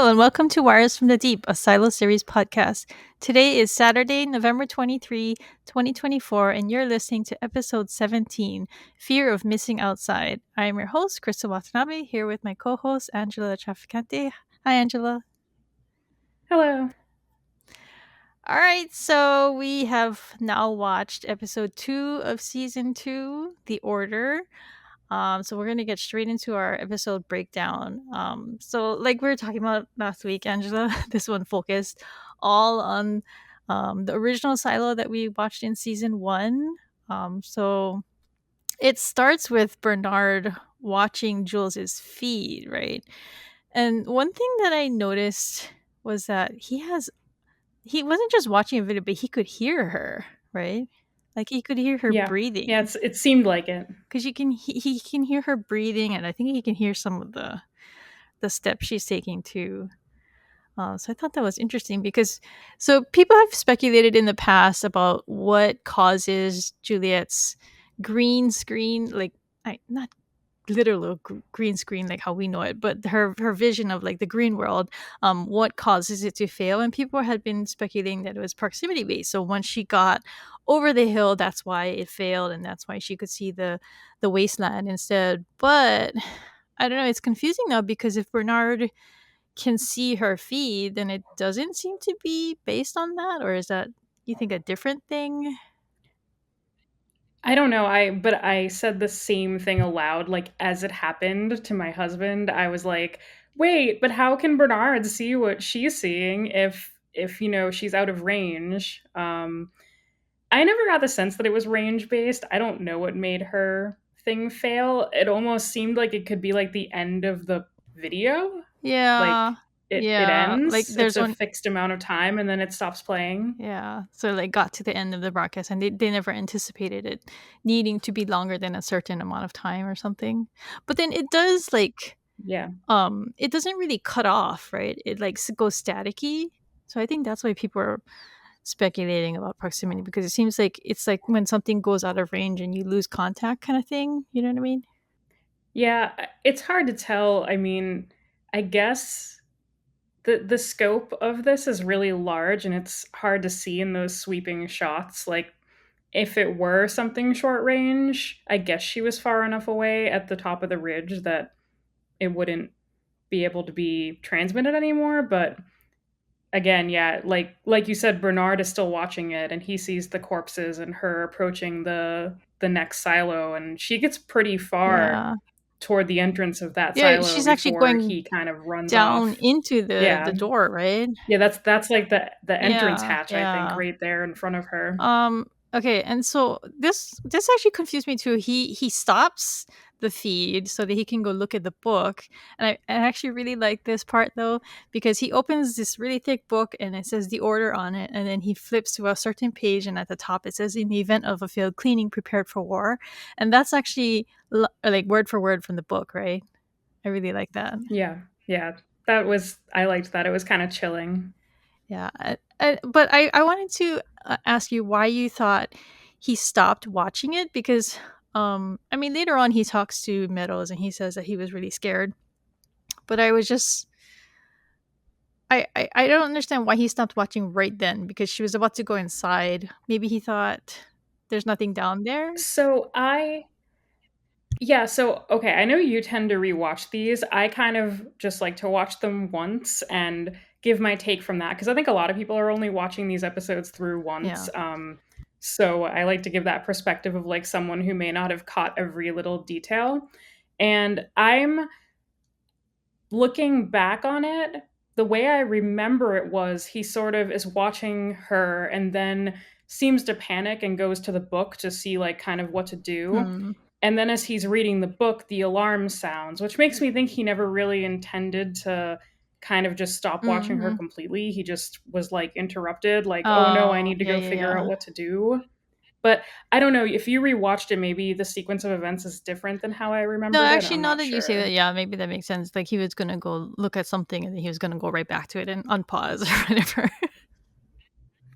and welcome to Wires from the Deep, a Silo Series podcast. Today is Saturday, November 23, 2024, and you're listening to episode 17, Fear of Missing Outside. I am your host, Krista Watanabe, here with my co-host, Angela Traficante. Hi, Angela. Hello. All right, so we have now watched episode 2 of season 2, The Order. So we're gonna get straight into our episode breakdown. So like we were talking about last week, Angela, this one focused all on the original silo that we watched in season 1. So it starts with Bernard watching Jules's feed, right? And one thing that I noticed was that he wasn't just watching a video, but he could hear her, right? Like he could hear her Yeah. Yeah, breathing. it seemed like it. Because he can hear her breathing, and I think he can hear some of the steps she's taking too. So I thought that was interesting because so people have speculated in the past about what causes Juliet's green screen, like not literal green screen like how we know it, but her vision of like the green world, what causes it to fail. And people had been speculating that it was proximity based, so once she got over the hill, that's why it failed, and that's why she could see the wasteland instead. But I don't know, it's confusing now because if Bernard can see her feed, then it doesn't seem to be based on that, or is that, you think, a different thing? I don't know, but I said the same thing aloud, like, as it happened to my husband. I was like, "Wait, but how can Bernard see what she's seeing if she's out of range?" I never got the sense that it was range-based. I don't know what made her thing fail. It almost seemed like it could be, like, the end of the video. Yeah, Like, it yeah, like ends, it's there's a one. fixed amount of time, and then it stops playing. Yeah. So like got to the end of the broadcast and they never anticipated it needing to be longer than a certain amount of time or something. But then it does like Yeah. it doesn't really cut off, right? It like goes staticky. So I think that's why people are speculating about proximity, because it seems like it's like when something goes out of range and you lose contact kind of thing. You know what I mean? Yeah, it's hard to tell. I mean, I guess the scope of this is really large and it's hard to see in those sweeping shots. Like if it were something short range, I guess she was far enough away at the top of the ridge that it wouldn't be able to be transmitted anymore, but again, yeah, like you said, Bernard is still watching it and he sees the corpses and her approaching the next silo, and she gets pretty far Yeah. toward the entrance of that Yeah, silo she's actually before going he kind of runs down off. into the Yeah. door, right? Yeah, that's like the entrance Yeah, hatch, I think, yeah. right there in front of her. Okay, and so this actually confused me too. He stops the feed so that he can go look at the book. And I actually really like this part though, because he opens this really thick book and it says the order on it, and then he flips to a certain page and at the top it says in the event of a failed cleaning prepared for war. And that's actually like word for word from the book, right? I really like that. Yeah. Yeah. I liked that. It was kind of chilling. Yeah, but I wanted to ask you why you thought he stopped watching it, because I mean later on he talks to Meadows and he says that he was really scared, but I was just I don't understand why he stopped watching right then, because she was about to go inside. Maybe he thought there's nothing down there. So I Yeah, so okay, I know you tend to rewatch these. I kind of just like to watch them once and give my take from that because I think a lot of people are only watching these episodes through Yeah. once. So I like to give that perspective of like someone who may not have caught every little detail. And I'm looking back on it, the way I remember it was he sort of is watching her and then seems to panic and goes to the book to see like kind of what to do. Hmm. And then as he's reading the book, the alarm sounds, which makes me think he never really intended to kind of just stop watching her Hmm. completely. He just was like interrupted, like, oh no, I Oh, need to yeah, go yeah, figure out yeah. what to do. But I don't know, if you rewatched it, maybe the sequence of events is different than how I No, remembered it. actually, I'm now not that you say sure. that, yeah, maybe that makes sense. Like he was gonna go look at something and then he was gonna go right back to it and unpause or whatever.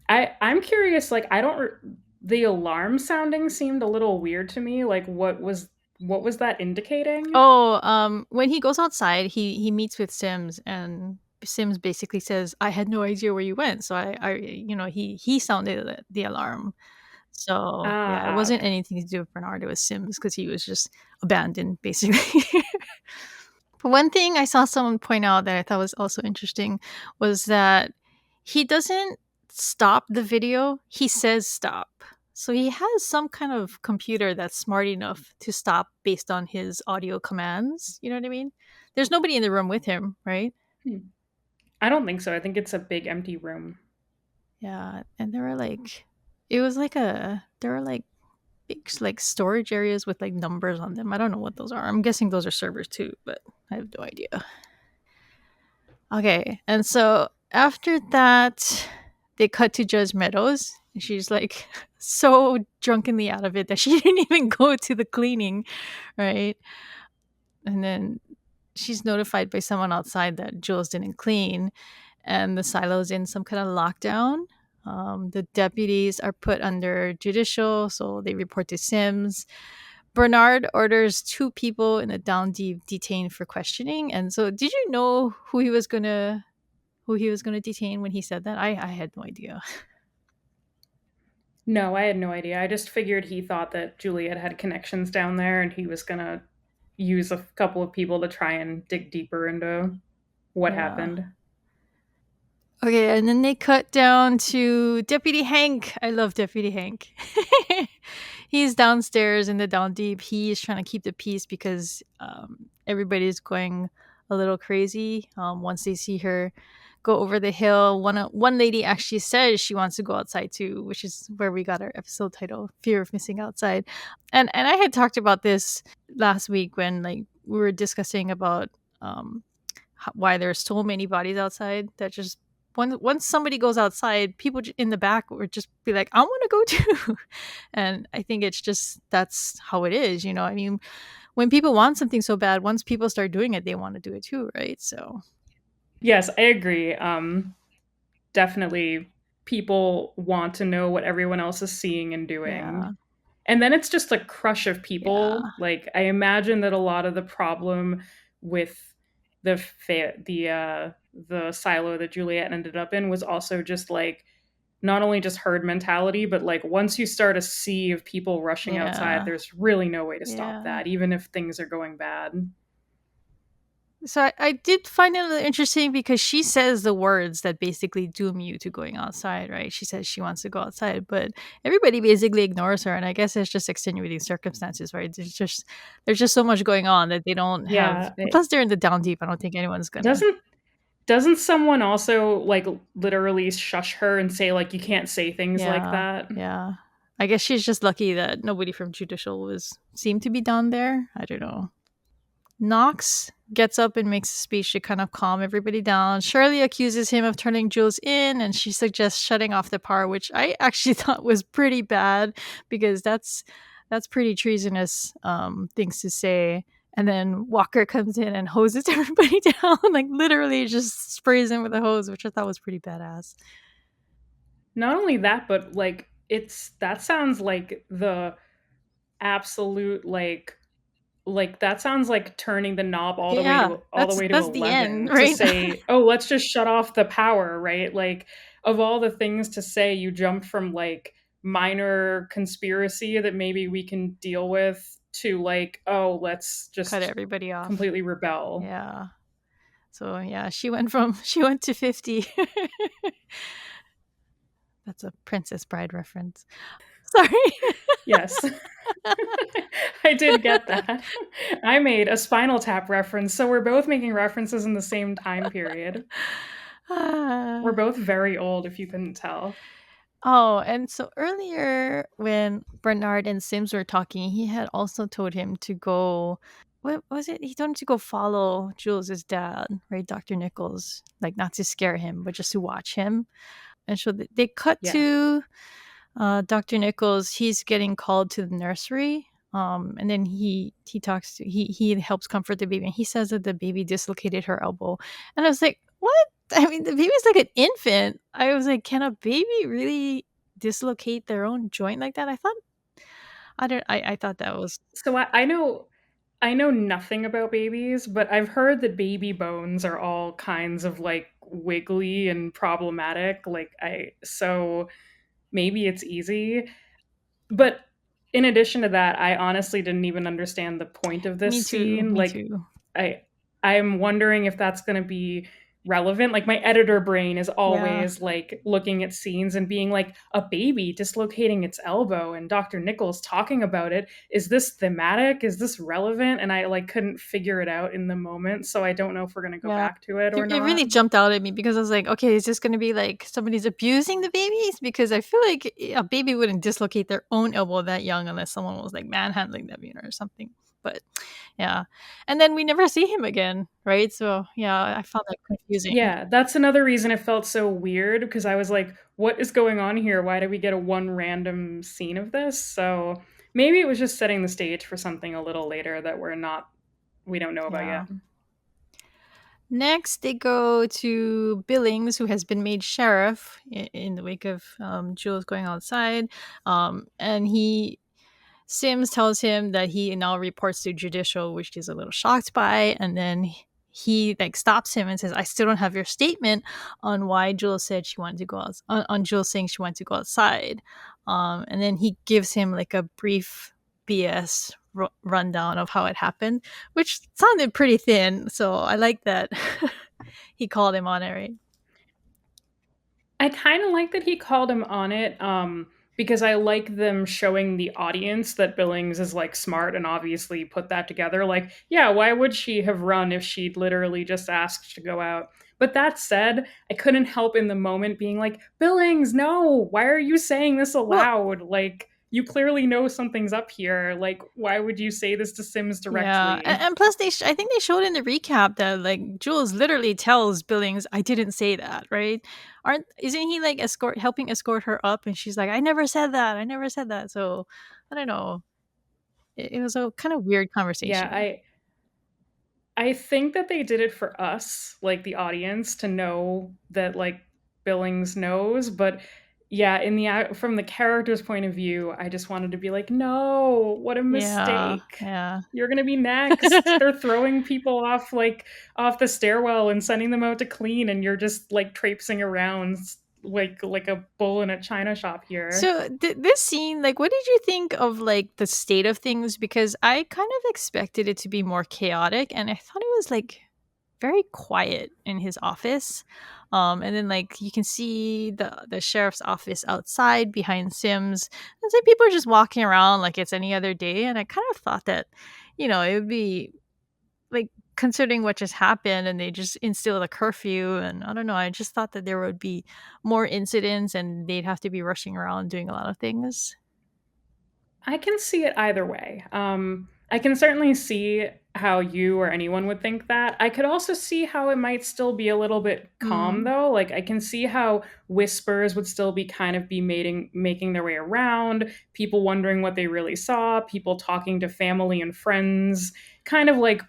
I'm curious, like the alarm sounding seemed a little weird to me. Like what was that indicating? Oh, when he goes outside, he meets with Sims, and Sims basically says, "I had no idea where you went," so he sounded the alarm. So yeah, it wasn't Okay. anything to do with Bernard. It was Sims because he was just abandoned, basically. But one thing I saw someone point out that I thought was also interesting was that he doesn't stop the video, he says stop. So he has some kind of computer that's smart enough to stop based on his audio commands. You know what I mean? There's nobody in the room with him, right? Hmm. I don't think so. I think it's a big empty room. Yeah. And it was like there were like big like storage areas with like numbers on them. I don't know what those are. I'm guessing those are servers too, but I have no idea. Okay, and so after that, they cut to Judge Meadows. And she's like so drunkenly out of it that she didn't even go to the cleaning, right? And then she's notified by someone outside that Jules didn't clean, and the silo's in some kind of lockdown. The deputies are put under judicial, so they report to Sims. Bernard orders two people in the down deep detained for questioning. And so, did you know who he was going to detain when he said that? I had no idea. No, I had no idea. I just figured he thought that Juliet had connections down there and he was going to use a couple of people to try and dig deeper into what Yeah. happened. Okay, and then they cut down to Deputy Hank. I love Deputy Hank. He's downstairs in the down deep. He is trying to keep the peace because everybody's going a little crazy once they see her go over the hill. One lady actually says she wants to go outside too, which is where we got our episode title, "Fear of Missing Outside." And I had talked about this last week when like we were discussing about um, why there's so many bodies outside that just once somebody goes outside, people in the back would just be like, "I want to go too," and I think it's just that's how it is. I mean, when people want something so bad, once people start doing it, they want to do it too, right? So Yes, I agree. Definitely people want to know what everyone else is seeing and yeah, doing. And then it's just a crush of yeah, people. Like I imagine that a lot of the problem with the silo that Juliet ended up in was also just like not only just herd mentality, but like once you start a sea of people rushing outside, yeah, there's really no way to stop yeah. that, even if things are going bad. So I did find it a little interesting because she says the words that basically doom you to going outside, right? She says she wants to go outside, but everybody basically ignores her, and I guess it's just extenuating circumstances, right? There's just so much going on that they don't have. Yeah. Plus, they're in the down deep. I don't think anyone's gonna. Doesn't doesn't someone also like literally shush her and say like you can't say things like Yeah, that? yeah. I guess she's just lucky that nobody from judicial was seemed to be down there. I don't know. Knox gets up and makes a speech to kind of calm everybody down. Shirley accuses him of turning Jules in, and she suggests shutting off the power, which I actually thought was pretty bad because that's pretty treasonous things to say. And then Walker comes in and hoses everybody down, like literally just sprays him with a hose, which I thought was pretty badass. Not only that, but like it's that sounds like the absolute like that sounds like turning the knob Yeah, all the that's way to that's the end, 11 to right? say, "Oh, let's just shut off the power," right? Like of all the things to say, you jumped from like minor conspiracy that maybe we can deal with to like, "Oh, let's Cut just everybody off. completely rebel." Yeah. So yeah, she went to 50. That's a Princess Bride reference. Sorry. Yes. I did get that. I made a Spinal Tap reference, so we're both making references in the same time period. We're Ah. both very old, if you couldn't tell. Oh, and so earlier when Bernard and Sims were talking, he had also told him to go. What was it? He told him to go follow Jules's dad, right, Dr. Nichols, like not to scare him, but just to watch him. And so they cut Yeah. to Dr. Nichols. He's getting called to the nursery. And then he talks to he helps comfort the baby, and he says that the baby dislocated her elbow. And I was like, what? I mean, the baby's like an infant. I was like, can a baby really dislocate their own joint like that? I thought I don't I thought that was So I know I know nothing about babies, but I've heard that baby bones are all kinds of like wiggly and problematic. Like I so maybe it's easy. But in addition to that, I honestly didn't even understand the point of this Me too. scene. Me Like too. I I'm wondering if that's going to be relevant. Like my editor brain is Yeah. always like looking at scenes and being like a baby dislocating its elbow and Dr. Nichols talking about it. Is this thematic? Is this relevant? And I like couldn't figure it out in the moment, so I don't know if we're going to go Yeah. back to it or It not. really jumped out at me because I was like, okay, is this going to be like somebody's abusing the babies? Because I feel like a baby wouldn't dislocate their own elbow that young unless someone was like manhandling them, or something. But yeah. And then we never see him again, right? So yeah, I found that confusing. Yeah, that's another reason it felt so weird because I was like, what is going on here? Why did we get a one random scene of this? So maybe it was just setting the stage for something a little later that we don't know about Yeah. yet. Next, they go to Billings, who has been made sheriff in the wake of Jules going outside. And Sims tells him that he now reports to judicial, which he's a little shocked by, and then he like stops him and says, "I still don't have your statement on why Jules said she wanted to go out on Jules saying she wanted to go outside." And then he gives him like a brief BS rundown of how it happened, which sounded pretty thin. So I like that he called him on it, right? I kind of like that he called him on it, because I like them showing the audience that Billings is like smart and obviously put that together. Like, yeah, why would she have run if she'd literally just asked to go out? But that said, I couldn't help in the moment being like, Billings, no, why are you saying this Well, aloud? Like, you clearly know something's up here. Like, why would you say this to Sims yeah, directly? and plus I think they showed in the recap that like Jules literally tells Billings, "I didn't say that," right? Aren't isn't he like helping escort her up, and she's like, "I never said that. I never said that." So I don't know. It was a kind of weird Yeah, conversation. I think that they did it for us, like the audience, to know that like Billings knows, but yeah, in the from the character's point of view, I just wanted to be like, "No, what a Yeah, mistake. yeah. You're going to be next." They're throwing people off like off the stairwell and sending them out to clean and you're just like traipsing around like a bull in a china shop here. So this scene, like, what did you think of like the state of things? Because I kind of expected it to be more chaotic, and I thought it was like very quiet in his office. And then like you can see the sheriff's office outside behind Sims. And so people are just walking around like it's any other day. And I kind of thought that, it would be like considering what just happened and they just instilled a curfew, and I don't know, I just thought that there would be more incidents and they'd have to be rushing around doing a lot of things. I can see it either way. I can certainly see how you or anyone would think that. I could also see how it might still be a little bit calm, Mm. though. Like I can see how whispers would still be kind of be making their way around. People wondering what they really saw. People talking to family and friends. Kind of like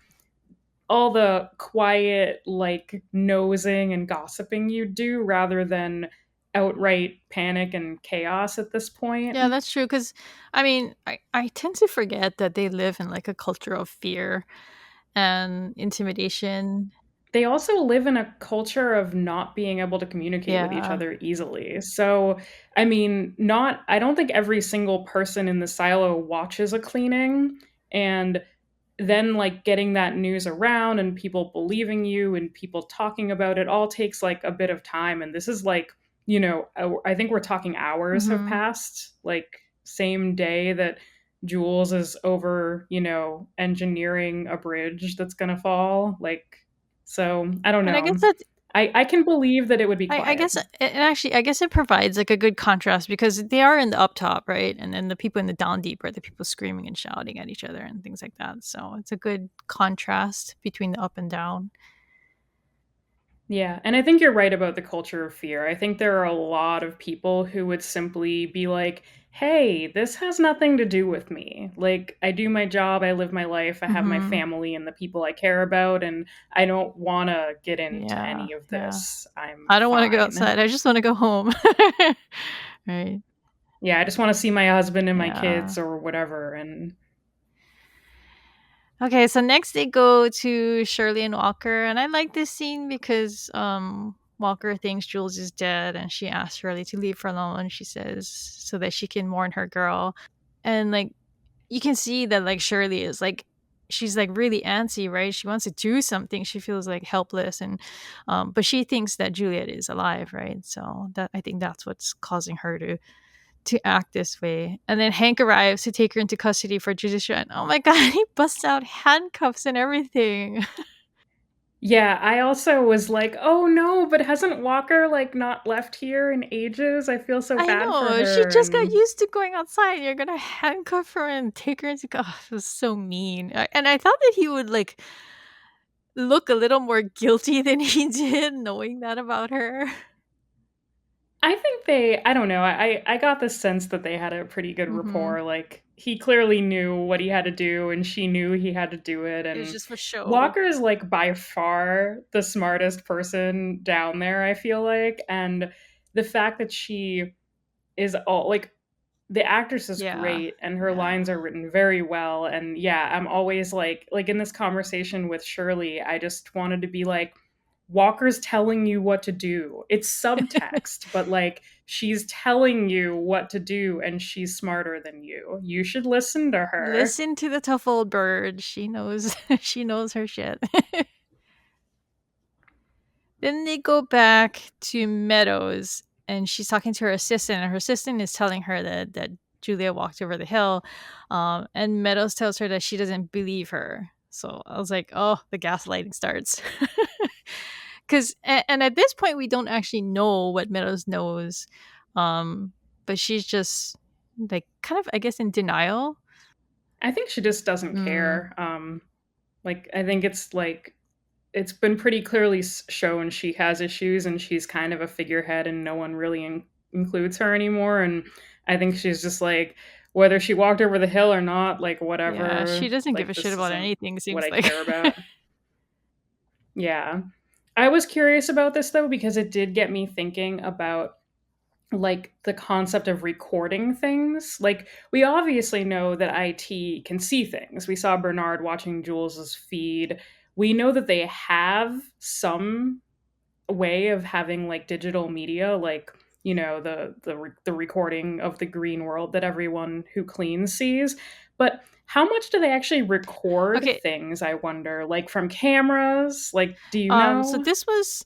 all the quiet, like nosing and gossiping you do, rather than outright panic and chaos at this point. Yeah, that's true. Because I mean, I tend to forget that they live in like a culture of fear and intimidation. They also live in a culture of not being able to communicate with each Yeah. other easily. So, I mean, not I don't think every single person in the silo watches a cleaning, and then like getting that news around and people believing you and people talking about it all takes like a bit of time, and this is like, I think we're talking hours have Hmm. passed, like same day that Jules is over, engineering a bridge that's going to fall, like, so I don't And I guess know. that I can believe that it would be I quiet. guess and actually I guess it provides like a good contrast because they are in the up top, right? And then the people in the down deep are the people screaming and shouting at each other and things like that. So it's a good contrast between the up and down. Yeah, and I think you're right about the culture of fear. I think there are a lot of people who would simply be like, "Hey, this has nothing to do with me. Like, I do my job, I live my life, I have my Hmm. family and the people I care about, and I don't want to get into Yeah, any of yeah. this. I'm I don't want to go fine." outside. I just want to go home. Right. Yeah, I just want to see my husband and my Yeah. kids or whatever. And Okay, so next they go to Shirley and Walker, and I like this scene because Walker thinks Jules is dead, and she asks Shirley to leave her alone. She says so that she can mourn her girl, and like you can see that like Shirley is like she's like really antsy, right? She wants to do something. She feels like helpless, and but she thinks that Juliet is alive, right? So that I think that's what's causing her to act this way. And then Hank arrives to take her into custody for judicial. And oh my god, he busts out handcuffs and everything. Yeah, I also was like, "Oh no, but hasn't Walker like not left here in ages? I feel so I bad for know she her." just got And used to going outside. You're gonna handcuff her and take her into. Oh, it was so mean. And I thought that he would like look a little more guilty than he did, knowing that about her. I think I don't know, I got the sense that they had a pretty good Mm-hmm. rapport, like, he clearly knew what he had to do, and she knew he had to do it, It was and just for show. Walker is, like, by far the smartest person down there, I feel like, and the fact that she is all like, the actress is Yeah, great and her yeah. lines are written very well, and yeah, I'm always like in this conversation with Shirley, I just wanted to be like, Walker's telling you what to do. It's subtext, but like she's telling you what to do and she's smarter than you. You should listen to her. Listen to the tough old bird. She knows. She knows her shit. Then they go back to Meadows, and she's talking to her assistant, and her assistant is telling her that Julia walked over the hill, and Meadows tells her that she doesn't believe her. So I was like, oh, the gaslighting starts. Because and at this point we don't actually know what Meadows knows, um, but she's just like kind of I guess in denial. I think she just doesn't Mm, care. Like I think it's like it's been pretty clearly shown she has issues and she's kind of a figurehead and no one really includes her anymore, and I think she's just like, whether she walked over the hill or not, like yeah, she whatever, doesn't give a like shit this about isn't anything. what Seems I like. care about. Yeah, I was curious about this though because it did get me thinking about like the concept of recording things. Like we obviously know that IT can see things. We saw Bernard watching Jules's feed. We know that they have some way of having like digital media, like the recording of the green world that everyone who cleans sees. But how much do they actually record Okay, things, I wonder, like from cameras? Like, do you So know? this was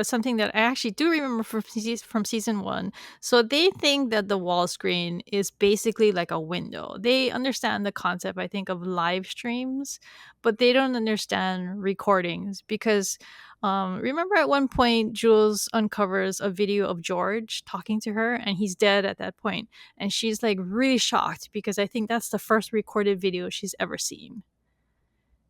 something that I actually do remember from season one. So they think that the wall screen is basically like a window. They understand the concept, I think, of live streams, but they don't understand recordings because remember at one point Jules uncovers a video of George talking to her and he's dead at that point, and she's like really shocked because I think that's the first recorded video she's ever seen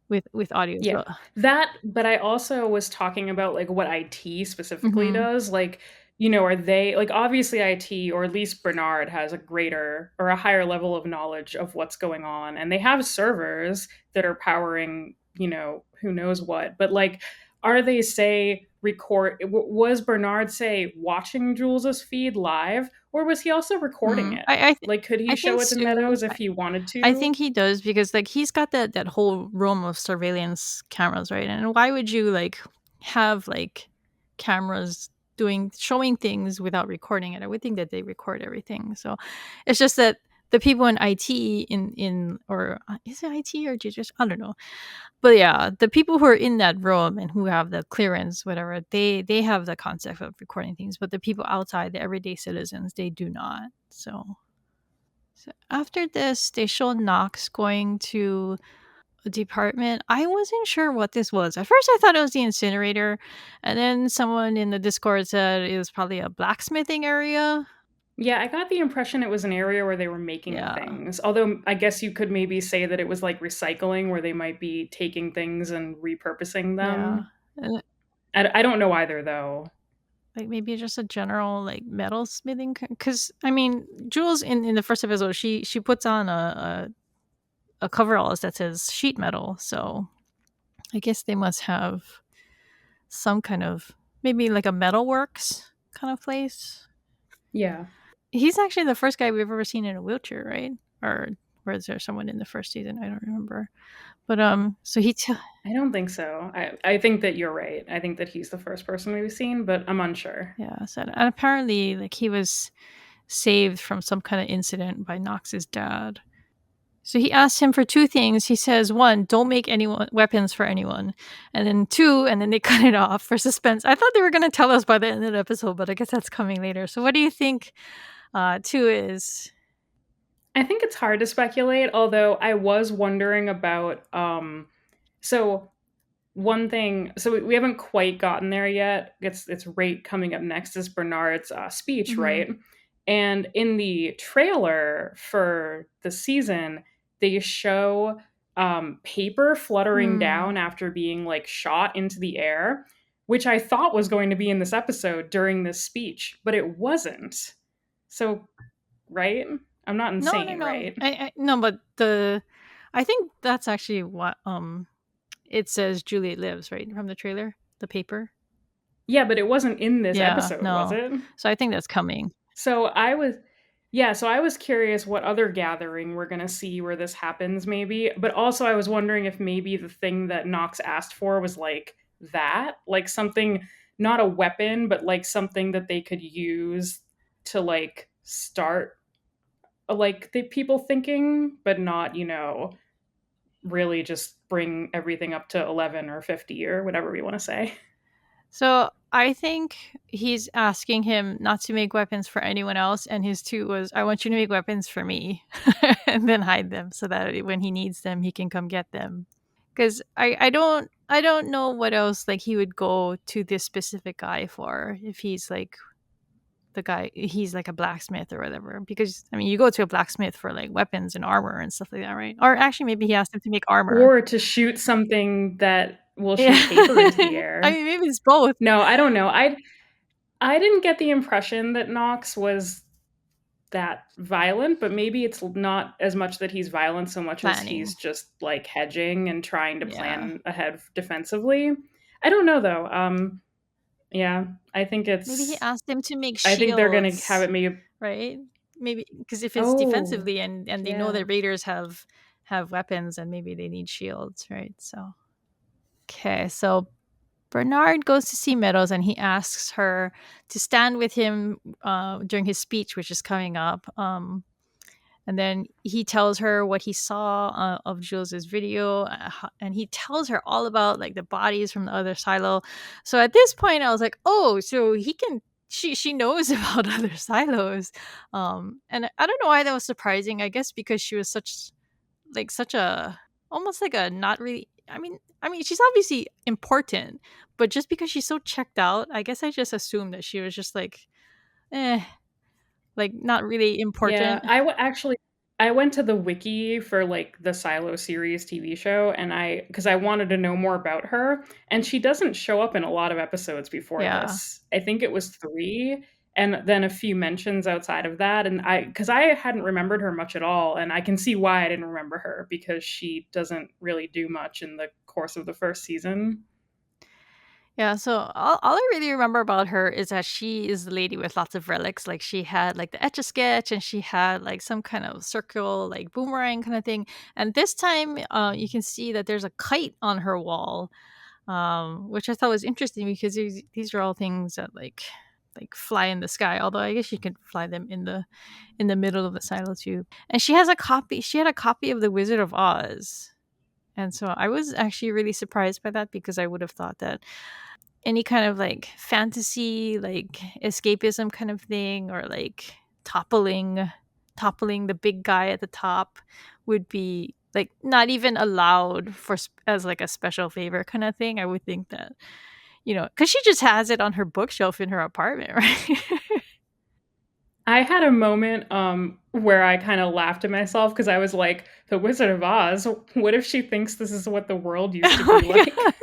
with audio. Yeah. So, That, but I also was talking about like what IT specifically mhm. does. Like, are they like obviously IT, or at least Bernard has a greater or a higher level of knowledge of what's going on, and they have servers that are powering, who knows what. But like, are they say was Bernard say watching Jules's feed live, or was he also recording Mm, it? I I th Like, could he I think show it to Sue Meadows if he wanted I to? think he does because, like, he's got that whole room of surveillance cameras, right? And why would you, like, have, like, cameras doing showing things without recording it? I would think that they record everything. So, it's just that the people in IT in or is it IT or just I don't know. But yeah, the people who are in that room and who have the clearance, whatever, they have the concept of recording things, but the people outside, the everyday citizens, they do not. So after this, they show Knox going to a department. I wasn't sure what this was. At first, I thought it was the incinerator, and then someone in the Discord said it was probably a blacksmithing area. Yeah, I got the impression it was an area where they were making Yeah, things. Although I guess you could maybe say that it was like recycling, where they might be taking things and repurposing yeah. them. And, I don't know either, though. like maybe just a general like metal smithing. Because I mean, Jules in the first episode, she puts on a coveralls that says sheet metal. So I guess they must have some kind of maybe like a metalworks kind of place. Yeah. He's actually the first guy we've ever seen in a wheelchair, right? Or is there someone in the first season? I don't remember. But so I don't think so. I think that you're right. I think that he's the first person we've seen, but I'm unsure. yeah, so and apparently like he was saved from some kind of incident by Knox's dad. So he asks him for two things. He says, one, don't make anyone weapons for anyone, and then two, and then they cut it off for suspense. I thought they were going to tell us by the end of the episode, but I guess that's coming later. So what do you think? Two is I think it's hard to speculate, although I was wondering about so one thing, so we haven't quite gotten there yet. It's right coming up next is Bernard's speech, mm-hmm. right? And in the trailer for the season, they show paper fluttering Hmm. down after being like shot into the air, which I thought was going to be in this episode during this speech, but it wasn't. So, right? I'm not No, no, insane, no. right? No, but I think that's actually what it says. Juliet lives right from the trailer, the paper. Yeah, but it wasn't in this Yeah, episode, was no. it? So I think that's coming. So I was Yeah, so I was curious what other gathering we're going to see where this happens maybe, but also I was wondering if maybe the thing that Knox asked for was like that, like something not a weapon, but like something that they could use to like start like the people thinking, but not, really just bring everything up to 11 or 50 or whatever we want to say. So I think he's asking him not to make weapons for anyone else, and his two was, "I want you to make weapons for me, and then hide them so that when he needs them, he can come get them." Because I don't know what else like he would go to this specific guy for if he's like the guy he's like a blacksmith or whatever. Because I mean, you go to a blacksmith for like weapons and armor and stuff like that, right? Or actually, maybe he asked him to make armor. Or to shoot something that will Yeah, shoot paper into the I air. mean, maybe it's both. No, I don't know. I didn't get the impression that Knox was that violent, but maybe it's not as much that he's violent so much as Planning. he's just like hedging and trying to Yeah. plan ahead defensively. I don't know though. Yeah, Maybe he asked him to make I think they're gonna have shields, it maybe. right? Maybe because if it's Oh, defensively and they know yeah. that raiders have weapons and maybe they need shields, right? So okay, so Bernard goes to see Meadows and he asks her to stand with him during his speech, which is coming up. And then he tells her what he saw of Jules's video, and he tells her all about like the bodies from the other silo. So at this point, I was like, "Oh, so he can." She knows about other silos, and I don't know why that was surprising. I guess because she was such a almost like a not really. I mean, she's obviously important, but just because she's so checked out, I guess I just assumed that she was just like, eh, like not really Yeah, important. actually I went to the wiki for like the Silo series TV show, and I because I wanted to know more about her, and she doesn't show up in a lot of episodes before Yeah. this. I think it was 3 and then a few mentions outside of that, and I cuz I hadn't remembered her much at all, and I can see why I didn't remember her because she doesn't really do much in the course of the first season. Yeah, so all I really remember about her is that she is the lady with lots of relics. Like she had like the etch a sketch, and she had like some kind of circle, like boomerang kind of thing. And this time, you can see that there's a kite on her wall, which I thought was interesting because these are all things that like fly in the sky. Although I guess you could fly them in the middle of the silo too. And she has a copy. She had a copy of the Wizard of Oz. And so I was actually really surprised by that because I would have thought that any kind of like fantasy like escapism kind of thing or like toppling the big guy at the top would be like not even allowed as like a special favor kind of thing. I would think that, because she just has it on her bookshelf in her apartment, right? I had a moment where I kind of laughed at myself because I was like, "The Wizard of Oz. What if she thinks this is what the world used to Oh be my like?" god.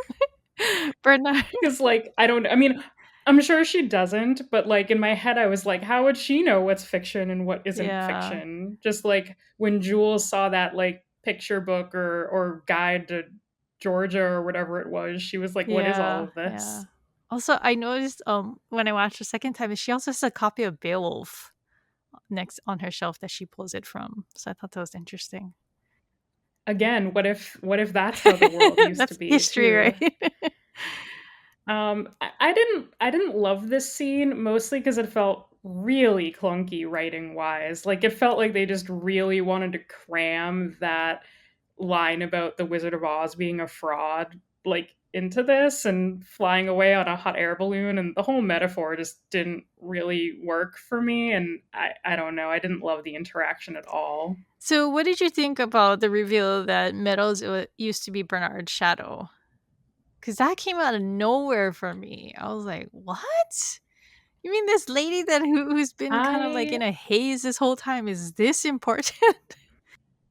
Bernard. Because like I don't. I mean, I'm sure she doesn't, but like in my head, I was like, "How would she know what's fiction and what isn't Yeah. fiction?" Just like when Jules saw that like picture book or guide to Georgia or whatever it was, she was like, "What is all Yeah. of Yeah. this?" Also, I noticed when I watched the second time, she also has a copy of Beowulf next on her shelf that she pulls it from. So I thought that was interesting. again, what if that's how the world used to That's be history, too? right? I didn't love this scene mostly because it felt really clunky writing wise. Like it felt like they just really wanted to cram that line about the Wizard of Oz being a fraud like into this and flying away on a hot air balloon, and the whole metaphor just didn't really work for me, and I don't know, I didn't love the interaction at all. So, what did you think about the reveal that Meadows used to be Bernard's shadow? Because that came out of nowhere for me. I was like, "What? You mean this lady who's been kind of like I in a haze this whole time is this important?"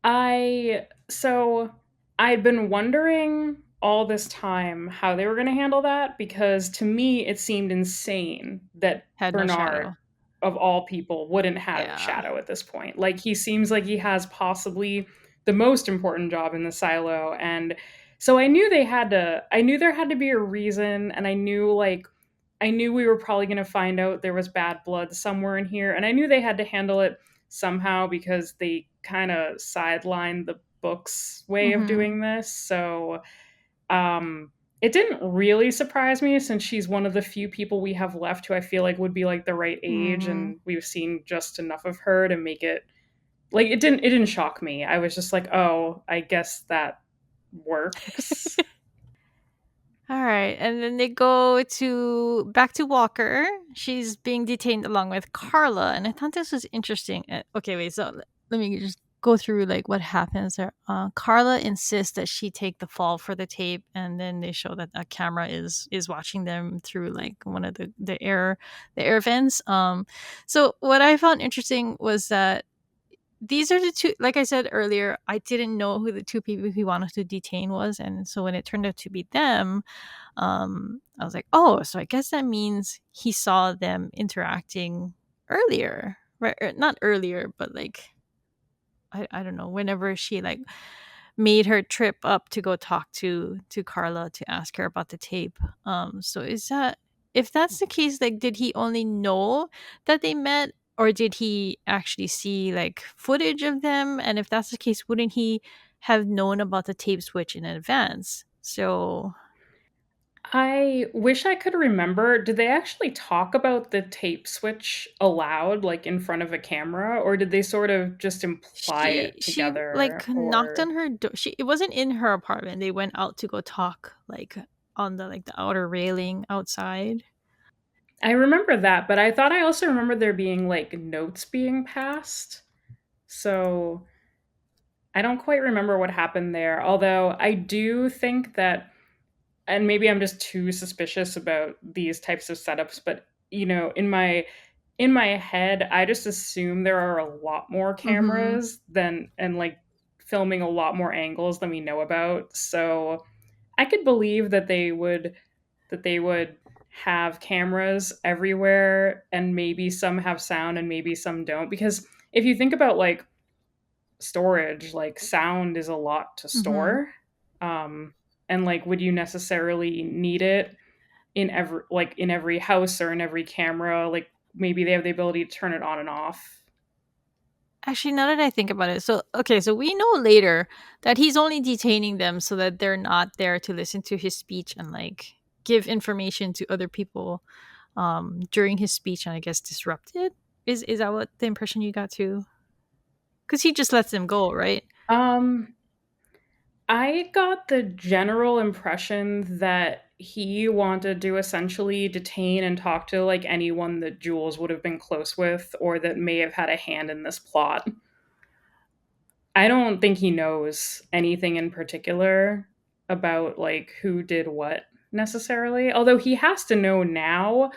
I so I'd been wondering all this time how they were going to handle that, because to me it seemed insane that Had no Bernard shadow. of all people wouldn't have Yeah. Shadow at this point. Like he seems like he has possibly the most important job in the silo, and so I knew there had to be a reason, and I knew we were probably going to find out there was bad blood somewhere in here, and I knew they had to handle it somehow because they kind of sidelined the book's way of Mm-hmm. doing this. So it didn't really surprise me, since she's one of the few people we have left who I feel like would be like the right age, Mm-hmm. and we've seen just enough of her to make it like it didn't shock me. I was just like, oh, I guess that works. All right, and then they go to back to Walker. She's being detained along with Carla, and I thought this was interesting. Okay, wait. So let me just go through like what happens there. Carla insists that she take the fall for the tape, and then they show that a camera is watching them through like one of the air vents. So what I found interesting was that these are the two, like I said earlier, I didn't know who the two people he wanted to detain was, and so when it turned out to be them, I was like, oh, so I guess that means he saw them interacting earlier, right? Not earlier, but like I don't know, whenever she like made her trip up to go talk to Carla to ask her about the tape. So is that, if that's the case, like did he only know that they met, or did he actually see like footage of them? And if that's the case, wouldn't he have known about the tape switch in advance? So I wish I could remember. Did they actually talk about the tape switch aloud, like in front of a camera, or did they sort of just imply it she like together? knocked Or on her door. She, it wasn't in her apartment. They went out to go talk like on the like the outer railing outside. I remember that, but I thought I also remember there being like notes being passed. So I don't quite remember what happened there. Although I do think that, and maybe I'm just too suspicious about these types of setups, but in my head, I just assume there are a lot more Mm-hmm. cameras than and like filming a lot more angles than we know about. So I could believe that they would have cameras everywhere, and maybe some have sound and maybe some don't, because if you think about like storage, like sound is a lot to Mm-hmm. store. Um and like would you necessarily need it in every house or in every camera? Like maybe they have the ability to turn it on and off. Actually, now that I think about it, so okay, so we know later that he's only detaining them so that they're not there to listen to his speech and like give information to other people during his speech, and I guess disrupt it. Is that what the impression you got too? Because he just lets them go, right? um I got the general impression that he wanted to essentially detain and talk to like anyone that Jules would have been close with or that may have had a hand in this plot. I don't think he knows anything in particular about like who did what necessarily. Although he has to know now,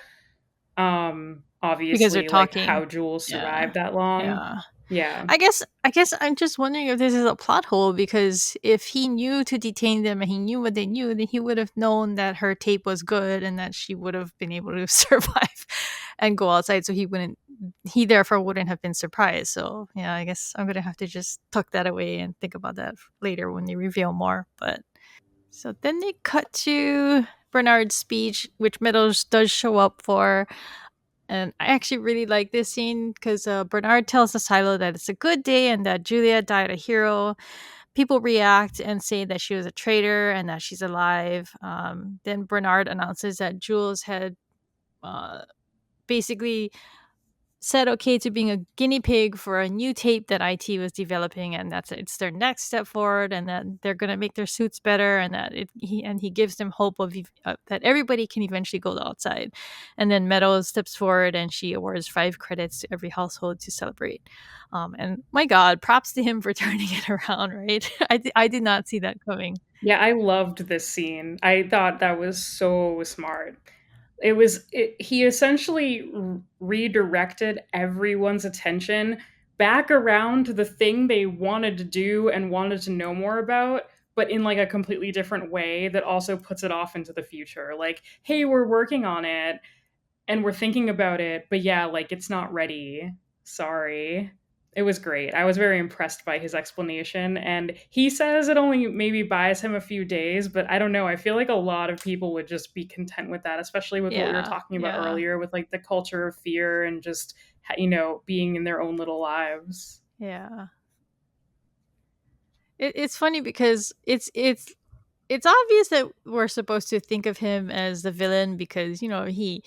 Because they're obviously, like talking. how Jules Yeah. survived that long. Yeah. Yeah. I guess I'm just wondering if this is a plot hole, because if he knew to detain them and he knew what they knew, then he would have known that her tape was good and that she would have been able to survive and go outside, so he therefore wouldn't have been surprised. So yeah, I guess I'm gonna have to just tuck that away and think about that later when they reveal more. But so then they cut to Bernard's speech, which Meadows does show up for. And I actually really like this scene because Bernard tells the silo that it's a good day and that Julia died a hero, people react and say that she was a traitor and that she's alive. Then Bernard announces that Jules had uh, basically said okay to being a guinea pig for a new tape that IT was developing, and that's it's their next step forward, and that they're going to make their suits better, and that he gives them hope of that everybody can eventually go outside. And then Meadows steps forward and she awards 5 credits to every household to celebrate. And my God, props to him for turning it around, right? I did not see that coming. Yeah, I loved this scene. I thought that was so smart. He essentially redirected everyone's attention back around to the thing they wanted to do and wanted to know more about, but in like a completely different way that also puts it off into the future. Like, hey, we're working on it and we're thinking about it, but yeah, like it's not ready. Sorry. It was great. I was very impressed by his explanation. And he says it only maybe buys him a few days, but I don't know. I feel like a lot of people would just be content with that, especially with what we were Yeah, talking about yeah, earlier with like the culture of fear and just, being in their own little lives. yeah. It's funny because it's obvious that we're supposed to think of him as the villain because he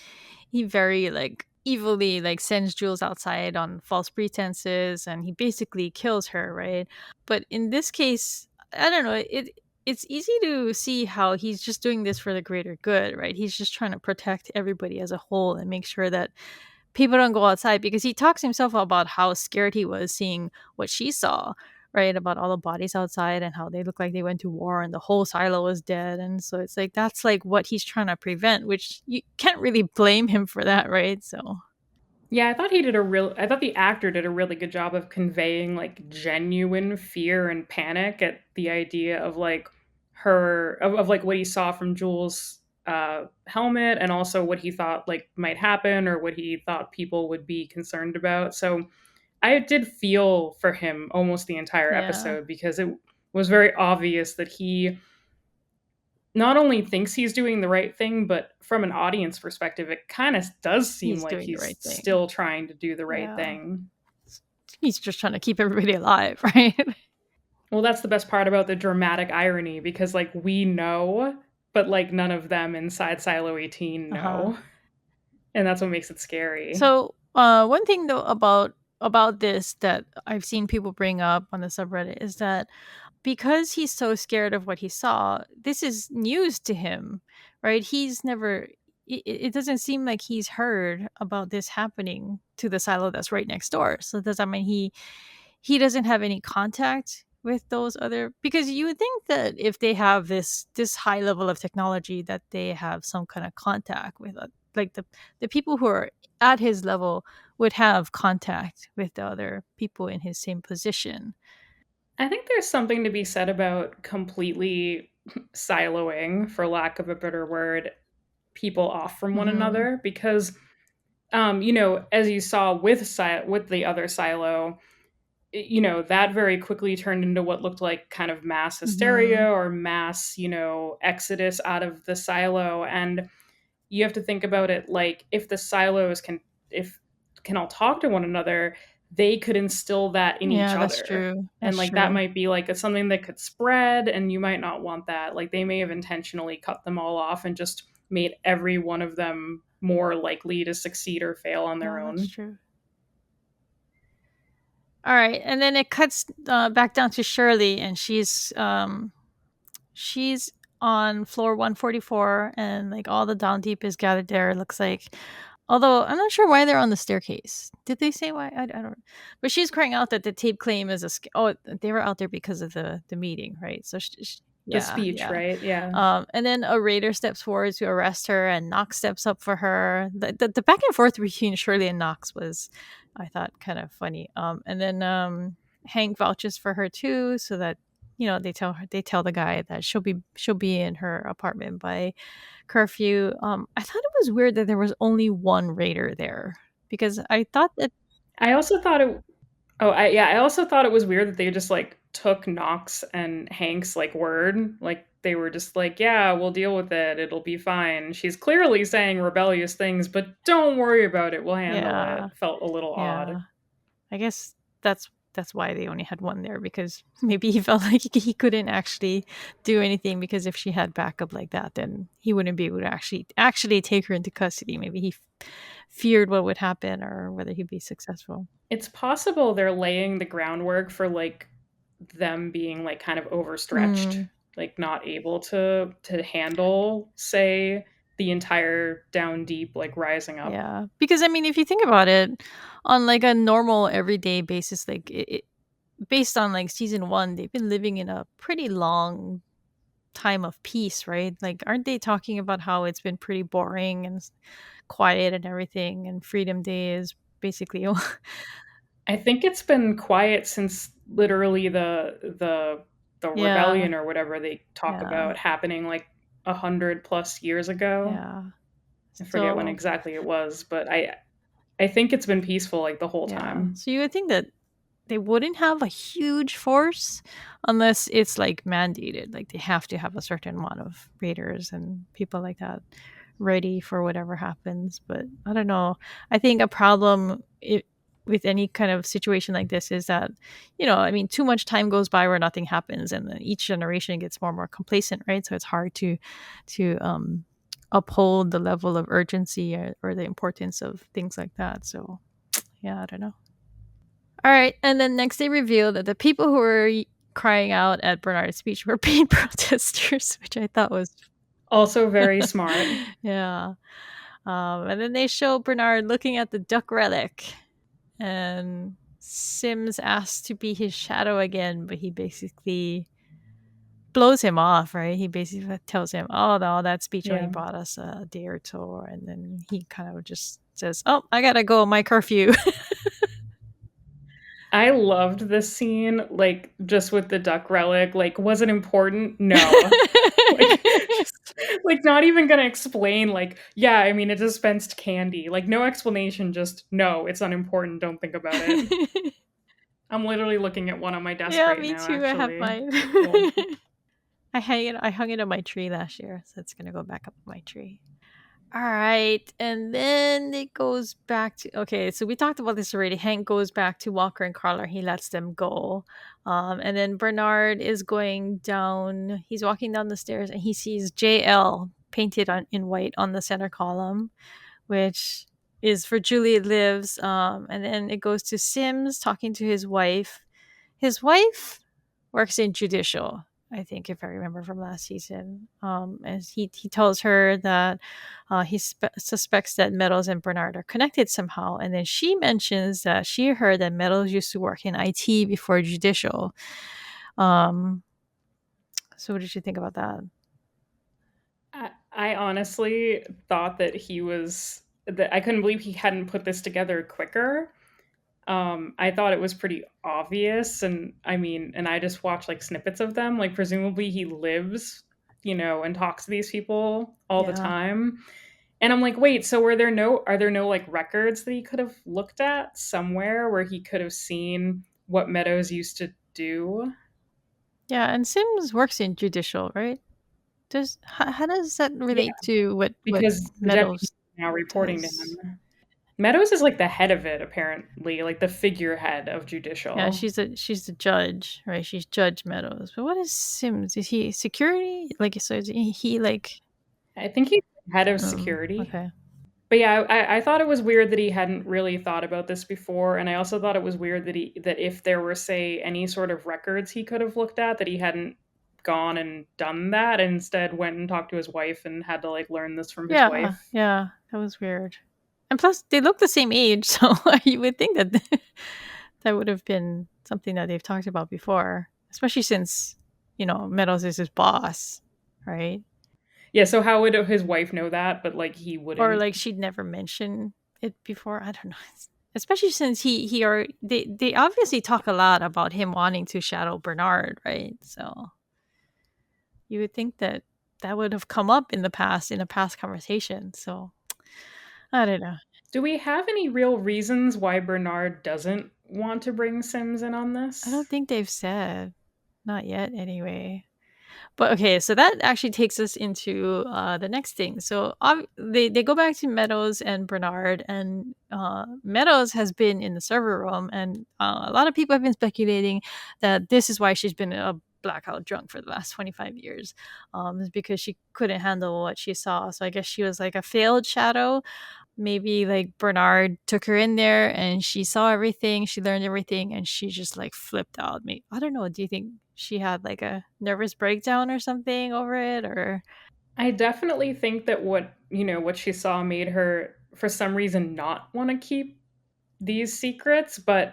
very like evilly like sends Jules outside on false pretenses and he basically kills her, right? But in this case, I don't know, it's easy to see how he's just doing this for the greater good, right? He's just trying to protect everybody as a whole and make sure that people don't go outside because he talks himself about how scared he was seeing what she saw, right? About all the bodies outside and how they look like they went to war and the whole silo was dead. And so it's like that's like what he's trying to prevent, which you can't really blame him for that, right? So Yeah, I thought the actor did a really good job of conveying like genuine fear and panic at the idea of like of like what he saw from Jules' helmet and also what he thought like might happen or what he thought people would be concerned about. So I did feel for him almost the entire yeah, episode because it was very obvious that he not only thinks he's doing the right thing, but from an audience perspective, it kind of does seem he's like doing the he's right thing. still trying to do the right Yeah. thing. He's just trying to keep everybody alive, right? Well, that's the best part about the dramatic irony because, like, we know, but, like, none of them inside Silo 18 Uh-huh. know. And that's what makes it scary. So, one thing though about this that I've seen people bring up on the subreddit is that because he's so scared of what he saw, this is news to him, right? He's never. It doesn't seem like he's heard about this happening to the silo that's right next door. So does that mean he doesn't have any contact with those other? Because you would think that if they have this high level of technology, that they have some kind of contact with like the people who are at his level would have contact with the other people in his same position. I think there's something to be said about completely siloing, for lack of a better word, people off from one Hmm. another because, as you saw with with the other silo, that very quickly turned into what looked like kind of mass hysteria Hmm. or mass, exodus out of the silo. And you have to think about it like if the silos if can all talk to one another, they could instill that in each Yeah, that's other. true. And That's like that true. might be like something that could spread and you might not want that. Like they may have intentionally cut them all off and just made every one of them more likely to succeed or fail on their Yeah, that's own. true. All right, and then it cuts back down to Shirley, and she's on floor 144, and like all the down deep is gathered there. It looks like, although I'm not sure why they're on the staircase. Did they say why? I don't. But she's crying out that the tape claim is oh, they were out there because of the meeting, right? So The yeah, speech, yeah. right? Yeah. And then a raider steps forward to arrest her, and Knox steps up for her. The back and forth between Shirley and Knox was, I thought, kind of funny. And then Hank vouches for her too, so that they tell the guy that she'll be in her apartment by curfew. I thought it was weird that there was only one raider there because I thought that I also thought it I also thought it was weird that they just like took Knox and Hank's like word. Like they were just like, "Yeah, we'll deal with it. It'll be fine." She's clearly saying rebellious things, but don't worry about it. We'll handle yeah, it. Felt a little odd. yeah. I guess that's that's why they only had one there, because maybe he felt like he couldn't actually do anything, because if she had backup like that, then he wouldn't be able to actually take her into custody. Maybe he feared what would happen or whether he'd be successful. It's possible they're laying the groundwork for like them being like kind of overstretched, Mm, like not able to handle, say, the entire down deep like rising up. yeah, because I mean, if you think about it, on like a normal everyday basis, like based on like season one, they've been living in a pretty long time of peace, right? Like, aren't they talking about how it's been pretty boring and quiet and everything, and Freedom Day is basically I think it's been quiet since literally the yeah, rebellion or whatever they talk yeah, about happening like 100 plus years ago. yeah. I forget when So exactly it was, but I think it's been peaceful like the whole yeah, time. so you would think that they wouldn't have a huge force unless it's like mandated, like they have to have a certain amount of raiders and people like that ready for whatever happens. But I don't know. I think a problem with any kind of situation like this is that, I mean, too much time goes by where nothing happens, and then each generation gets more and more complacent, right? So it's hard to uphold the level of urgency, or the importance of things like that. So yeah, I don't know. All right, and then next they revealed that the people who were crying out at Bernard's speech were paid protesters, which I thought was Also very smart. yeah. And then they show Bernard looking at the duck relic, and Sims asks to be his shadow again, but he basically blows him off, right? He basically tells him, "Oh no, that speech only Yeah. brought us a day or two," and then he kind of just says, "Oh, I gotta go, my curfew." I loved this scene, like, just with the duck relic, like, was it important? No. Like, just like, not even gonna explain, like, "Yeah, I mean, it dispensed candy." Like, no explanation, just, "No, it's unimportant, don't think about it." I'm literally looking at one on my desk Yeah, right me now, too. I have actually. mine. Cool. I hung it on my tree last year, so it's gonna go back up on my tree. All right, and then it goes back to okay. So we talked about this already. Hank goes back to Walker and Carla. He lets them go, and then Bernard is going down. He's walking down the stairs, and he sees JL painted in white on the center column, which is for Juliet Lives. And then it goes to Sims talking to his wife. His wife works in judicial, I think, if I remember from last season. And he tells her that he suspects that Meadows and Bernard are connected somehow. And then she mentions that she heard that Meadows used to work in IT before judicial. Um, so what did you think about that? I honestly thought that I couldn't believe he hadn't put this together quicker. I thought it was pretty obvious, and I mean, and I just watched like snippets of them. Like, presumably he lives, and talks to these people all the Yeah. time. And I'm like, wait, so are there no like records that he could have looked at somewhere where he could have seen what Meadows used to do? Yeah, and Sims works in judicial, right? How does that Yeah, relate to what because the deputy is Meadows now reporting to does? him. Meadows is like the head of it, apparently, like the figurehead of Yeah, judicial. she's the judge, right? She's Judge Meadows. But what is Sims? Is he security? Like, so is he like? I think he's head of security. Okay. But yeah, I thought it was weird that he hadn't really thought about this before, and I also thought it was weird that if there were, say, any sort of records he could have looked at, that he hadn't gone and done that, and instead went and talked to his wife and had to like learn this from his Yeah, wife. yeah, that was weird. And plus, they look the same age, so you would think that that would have been something that they've talked about before, especially since Meadows is his boss, right? Yeah, so how would his wife know that, but like he Or wouldn't? like she'd never mentioned it before. I don't know. Especially since he or they obviously talk a lot about him wanting to shadow Bernard, right? So you would think that that would have come up in a past conversation. So I don't know. Do we have any real reasons why Bernard doesn't want to bring Sims in on I don't this? think they've said, not yet anyway. But okay, so that actually takes us into the next thing. So they go back to Meadows and Bernard, and Meadows has been in the server room, and a lot of people have been speculating that this is why she's been a blackout drunk for the last 25 years, is because she couldn't handle what she saw. So I guess she was like a failed shadow. Maybe like Bernard took her in there and she saw everything, she learned everything, and she just like flipped out. Maybe, I don't know. Do you think she had like a nervous breakdown or something over it, or I definitely think that what she saw made her for some reason not want to keep these secrets, but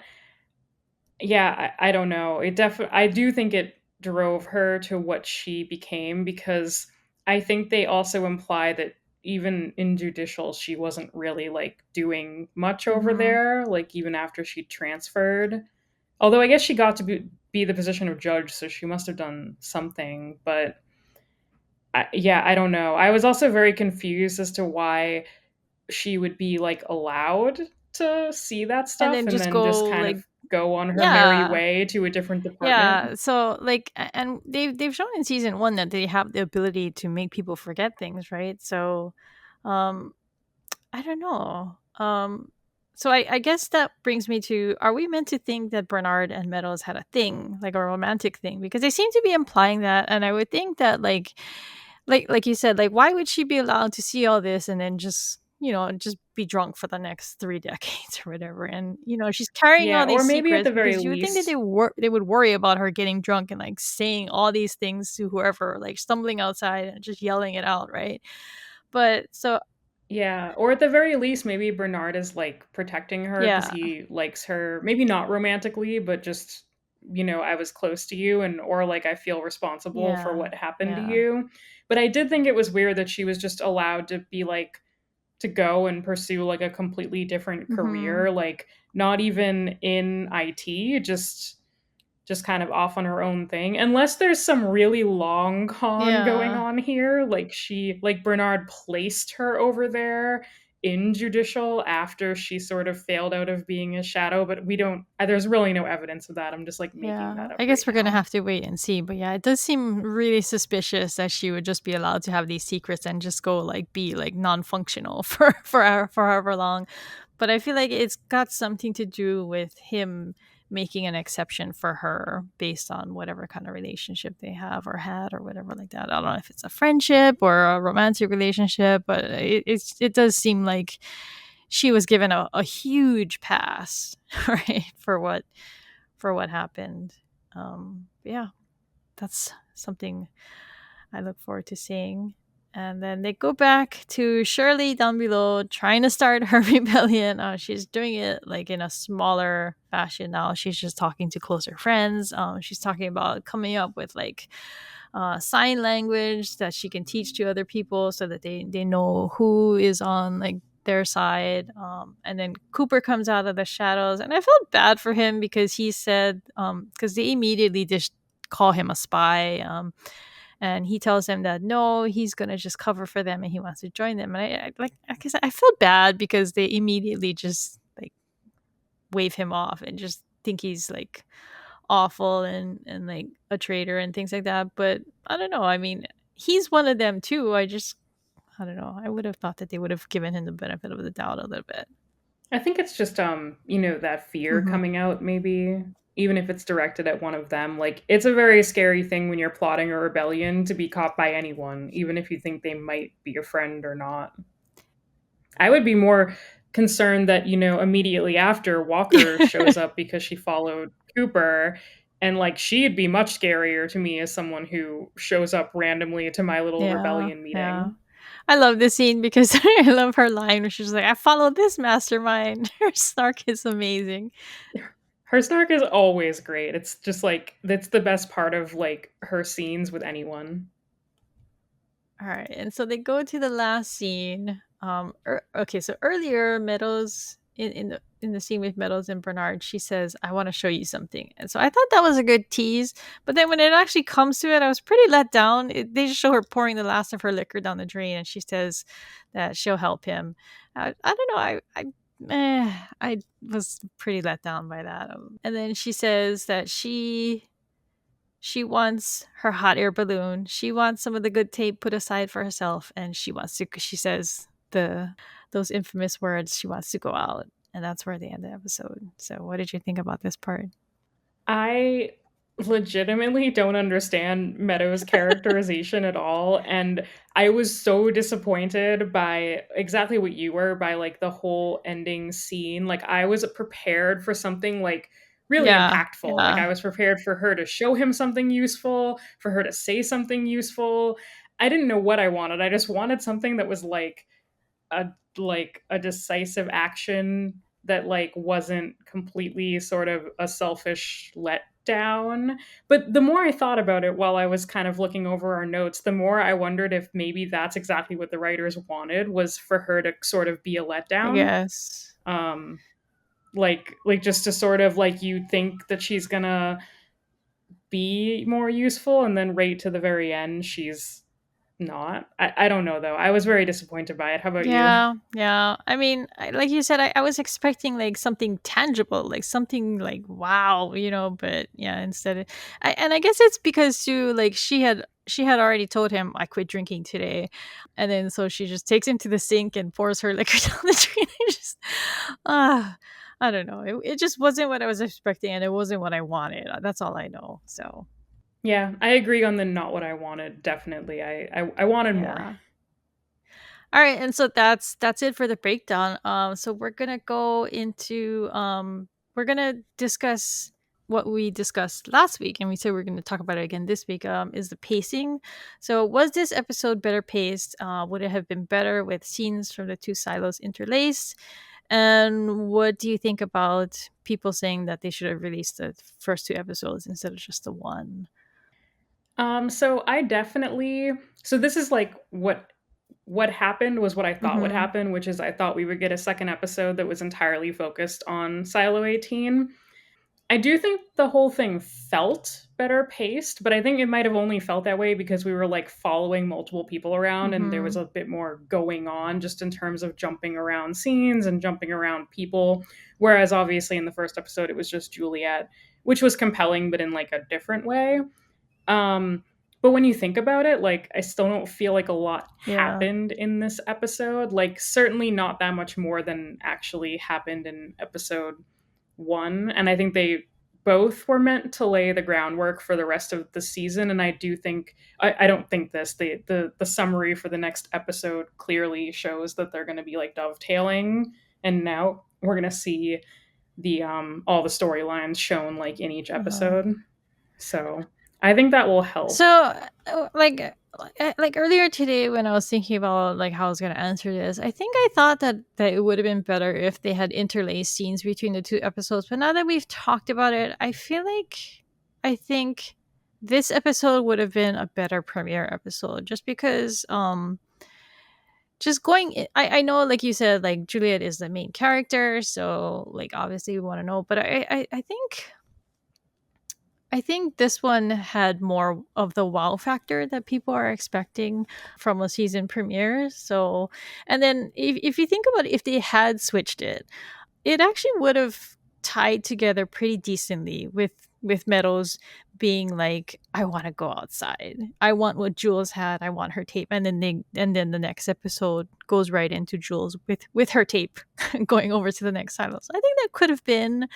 yeah, I don't know. I do think it drove her to what she became because I think they also imply that even in judicial she wasn't really like doing much over Mhm. there, like even after she transferred. Although I guess she got to be the position of judge, so she must have done something, but yeah, I don't know. I was also very confused as to why she would be like allowed to see that and stuff then and just then just go kind like, of go on her merry yeah, way to a different department. yeah. So like, and they've shown in season one that they have the ability to make people forget things, right? So, um, I don't know. So I guess that brings me to: are we meant to think that Bernard and Meadows had a thing, like a romantic thing? Because they seem to be implying that, and I would think that like you said, like why would she be allowed to see all this and then just just be drunk for the next 3 decades or whatever? And she's carrying Yeah, all or these maybe at secrets the very because you would think that least, they would worry about her getting drunk and like saying all these things to whoever, like stumbling outside and just yelling it out, right? But so yeah, or at the very least, maybe Bernard is like protecting her because yeah, he likes her, maybe not romantically, but just, I was close to you and or like I feel responsible for yeah, what happened to yeah. you. But I did think it was weird that she was just allowed to be like to go and pursue like a completely different Mhm. career, like not even in IT, just kind of off on her own thing. Unless there's some really long con going Yeah. on here, like Bernard placed her over there in judicial after she sort of failed out of being a shadow, but we don't there's really no evidence of that. I'm just like making Yeah. that up I right guess we're gonna now. have to wait and see. But yeah, it does seem really suspicious that she would just be allowed to have these secrets and just go like be like non-functional for however long. But I feel like it's got something to do with him making an exception for her based on whatever kind of relationship they have or had or whatever like that. I don't know if it's a friendship or a romantic relationship, but it does seem like she was given a huge pass, right, for what happened. Yeah, that's something I look forward to seeing. And then they go back to Shirley down below trying to start her rebellion. She's doing it like in a smaller fashion now. She's just talking to closer friends. She's talking about coming up with like sign language that she can teach to other people so that they know who is on like their side. And then Cooper comes out of the shadows, and I felt bad for him because he said, because they immediately just call him a spy. And he tells them that no, he's gonna just cover for them and he wants to join them. And I guess I felt bad because they immediately just like wave him off and just think he's like awful and like a traitor and things like that. But I don't know. I mean, he's one of them too. I don't know. I would have thought that they would have given him the benefit of the doubt a little bit. I think it's just that fear Hmm. coming out maybe, even if it's directed at one of them. Like it's a very scary thing when you're plotting a rebellion to be caught by anyone, even if you think they might be a friend or not. I would be more concerned that, immediately after Walker shows up because she followed Cooper and like she'd be much scarier to me as someone who shows up randomly to my little Yeah, rebellion yeah. meeting. I love this scene because I love her line where she's like, "I followed this mastermind." Her snark is amazing. Her snark is always great. It's just like that's the best part of like her scenes with anyone. All right, and so they go to the last scene. Okay, so earlier Meadows in the scene with Meadows and Bernard, she says, "I want to show you something," and so I thought that was a good tease. But then when it actually comes to it, I was pretty let down. They just show her pouring the last of her liquor down the drain, and she says that she'll help him. I don't know. I was pretty let down by that. And then she says that She wants her hot air balloon. She wants some of the good tape put aside for herself, and she wants to. She says those infamous words. She wants to go out, and that's where they end the episode. So, what did you think about this part? I legitimately don't understand Meadows' characterization at all, and I was so disappointed by exactly what you were, by, like, the whole ending scene. Like, I was prepared for something, like, really Yeah, impactful. Like, yeah, I was prepared for her to show him something useful, for her to say something useful. I didn't know what I wanted. I just wanted something that was, a a decisive action that wasn't completely sort of a selfish letdown. But the more I thought about it while I was kind of looking over our notes, the more I wondered if maybe that's exactly what the writers wanted, was for her to sort of be a I letdown. guess. um like just to sort of, like, you think that she's gonna be more useful, and then right to the very end she's not. I don't know, though. I was very disappointed by it. How about you? Yeah, yeah. I mean, like you said, I was expecting like something tangible, like something like wow, But yeah, instead, and I guess it's because too, like she had already told him I quit drinking today, and then so she just takes him to the sink and pours her liquor down the drain. Just ah, I don't know. It just wasn't what I was expecting, and it wasn't what I wanted. That's all I know. So Yeah, I agree on the not what I wanted, definitely. I wanted more. yeah. All right, and so that's it for the breakdown. So we're gonna discuss what we discussed last week, and we said we're gonna talk about it again this week. Is the pacing? So was this episode better paced? Would it have been better with scenes from the two silos interlaced? And what do you think about people saying that they should have released the first two episodes instead of just the one? So I definitely so this is like what happened was what I thought would Mm-hmm. happen, which is I thought we would get a second episode that was entirely focused on Silo 18. I do think the whole thing felt better paced, but I think it might have only felt that way because we were like following multiple people around and there was Mm-hmm. a bit more going on just in terms of jumping around scenes and jumping around people. Whereas obviously in the first episode it was just Juliet, which was compelling but in like a different way. But when you think about it, like, I still don't feel like a lot Yeah. happened in this episode. Like, certainly not that much more than actually happened in episode one. And I think they both were meant to lay the groundwork for the rest of the season. And I do think I don't think this the summary for the next episode clearly shows that they're going to be like dovetailing, and now we're going to see the all the storylines shown like in each Mm-hmm. episode. So I think that will help. So, like earlier today, when I was thinking about like how I was gonna answer this, I think I thought that it would have been better if they had interlaced scenes between the two episodes. But now that we've talked about it, I think this episode would have been a better premiere episode, just because just I know, like you said, like Juliet is the main character, so like obviously we want to know, but I think this one had more of the wow factor that people are expecting from a season premiere. So, and then if you think about it, if they had switched it, it actually would have tied together pretty decently with Meadows being like, I want to go outside. I want what Jules had. I want her tape. And then the next episode goes right into Jules with her tape going over to the next silo. So I think that could have been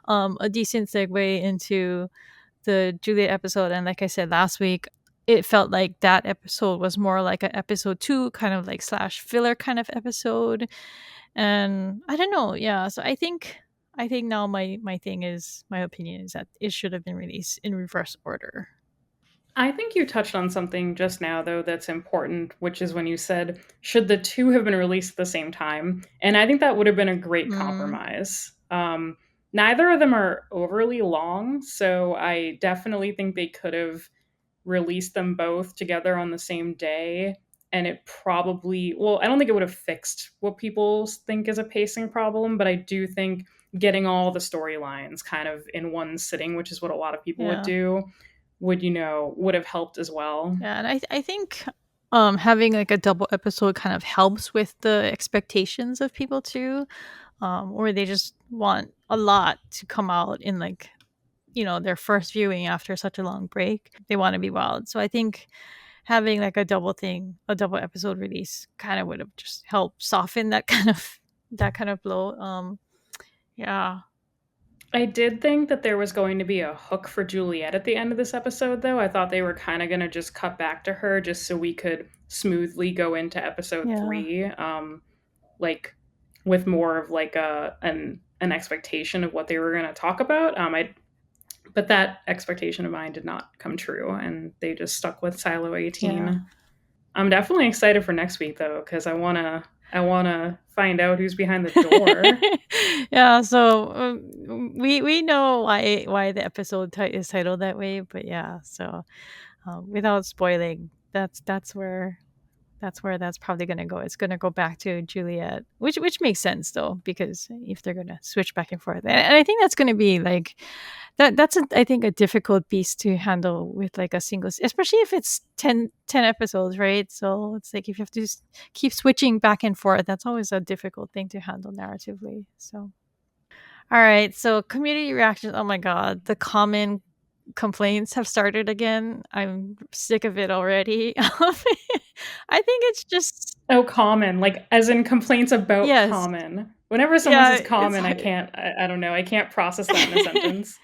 a decent segue into the Juliet episode. And like I said last week, it felt like that episode was more like an episode two, kind of like slash filler kind of episode. And I don't know, yeah. So I think now my opinion is that it should have been released in reverse order. I think you touched on something just now, though, that's important, which is when you said, should the two have been released at the same time? And I think that would have been a great Mm, compromise. Neither of them are overly long, so I definitely think they could have released them both together on the same day. And it probably, well, I don't think it would have fixed what people think is a pacing problem, but I do think getting all the storylines kind of in one sitting, which is what a lot of people would yeah. do, would have helped as well. Yeah, and I think having like a double episode kind of helps with the expectations of people too. Or they just want a lot to come out in like their first viewing after such a long break. They want to be wild. So I think having like a double episode release kind of would have just helped soften that kind of blow. Yeah. I did think that there was going to be a hook for Juliet at the end of this episode, though. I thought they were kind of going to just cut back to her just so we could smoothly go into episode Yeah. 3, like with more of like an expectation of what they were going to talk about. But that expectation of mine did not come true, and they just stuck with Silo Yeah. 18. I'm definitely excited for next week though, because I wanna find out who's behind the door. Yeah, so we know why the episode is titled that way, but yeah, so without spoiling, that's probably gonna go. It's gonna go back to Juliet, which makes sense though, because if they're gonna switch back and forth, and I think that's gonna be like that's I think a difficult piece to handle with like a single, especially if it's ten episodes, right? So it's like if you have to keep switching back and forth, that's always a difficult thing to handle narratively. So all right, so community reactions. Oh my god, the common complaints have started again. I'm sick of it already. I think it's just Oh, common, like as in complaints about yes. common. Whenever someone Yeah, says it's common, I don't know, I can't process that in a sentence.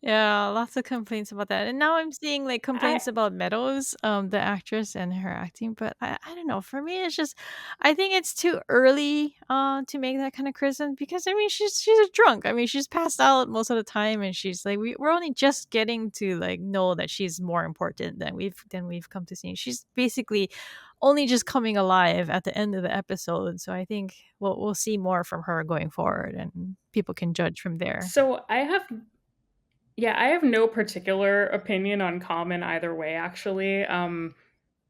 yeah, lots of complaints about that. And now I'm seeing like I complaints about Meadows, the actress and her acting, but I don't know. For me it's just I think it's too early to make that kind of criticism because I mean she's a drunk. I mean she's passed out most of the time and she's like we're only just getting to like know that she's more important than we've come to see. She's basically only just coming alive at the end of the episode. So I think we'll see more from her going forward and people can judge from there. so I have Yeah, I have no particular opinion on Common either way, actually.